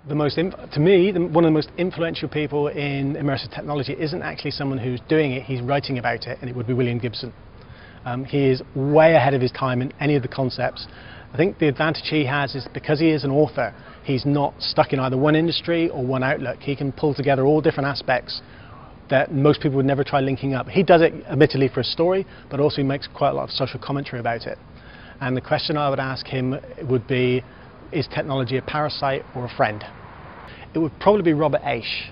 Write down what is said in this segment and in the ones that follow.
To me, one of the most influential people in immersive technology isn't actually someone who's doing it, he's writing about it, and it would be William Gibson. He is way ahead of his time in any of the concepts. I think the advantage he has is because he is an author, he's not stuck in either one industry or one outlook. He can pull together all different aspects that most people would never try linking up. He does it admittedly for a story, but also he makes quite a lot of social commentary about it. And the question I would ask him would be, is technology a parasite or a friend? It would probably be Robert Aish,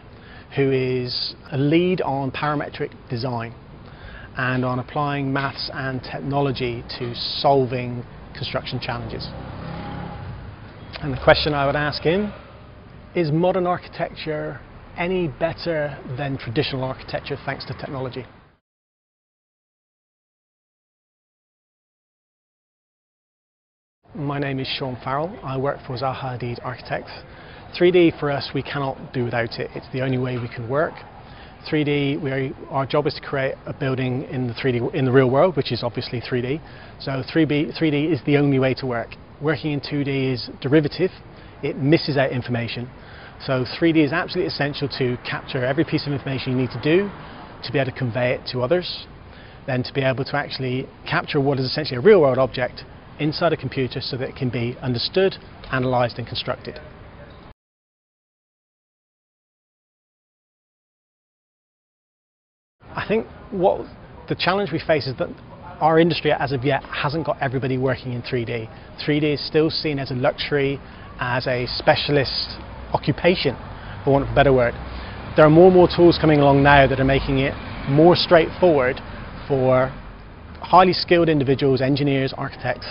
who is a lead on parametric design and on applying maths and technology to solving construction challenges. And the question I would ask him, is modern architecture any better than traditional architecture thanks to technology? My name is Shaun Farrell. I work for Zaha Hadid Architects. 3D for us, we cannot do without it. It's the only way we can work. 3D, our job is to create a building in the real world, which is obviously 3D. So 3D is the only way to work. Working in 2D is derivative. It misses out information. So 3D is absolutely essential to capture every piece of information you need to do, to be able to convey it to others, then to be able to actually capture what is essentially a real world object inside a computer so that it can be understood, analysed and constructed. I think what the challenge we face is that our industry as of yet hasn't got everybody working in 3D. 3D is still seen as a luxury, as a specialist occupation, for want of a better word. There are more and more tools coming along now that are making it more straightforward for highly skilled individuals, engineers, architects,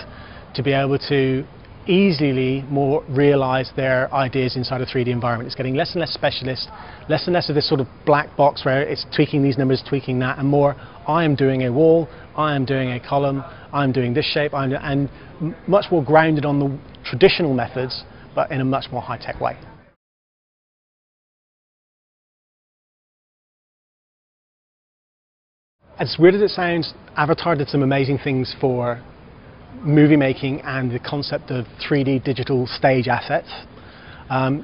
to be able to easily more realise their ideas inside a 3D environment. It's getting less and less specialist, less and less of this sort of black box where it's tweaking these numbers, tweaking that, and more, I am doing a wall, I am doing a column, I'm doing this shape, and much more grounded on the traditional methods, but in a much more high-tech way. As weird as it sounds, Avatar did some amazing things for movie making and the concept of 3D digital stage assets.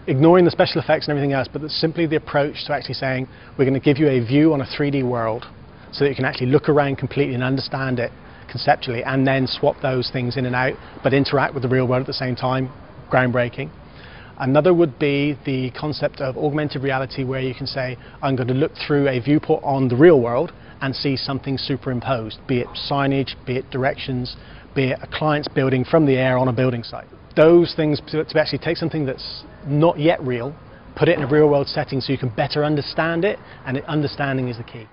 Ignoring the special effects and everything else, but simply the approach to actually saying, we're going to give you a view on a 3D world so that you can actually look around completely and understand it conceptually, and then swap those things in and out, but interact with the real world at the same time. Groundbreaking. Another would be the concept of augmented reality, where you can say, I'm going to look through a viewport on the real world and see something superimposed, be it signage, be it directions, be it a client's building from the air on a building site. Those things, to actually take something that's not yet real, put it in a real world setting so you can better understand it, and understanding is the key.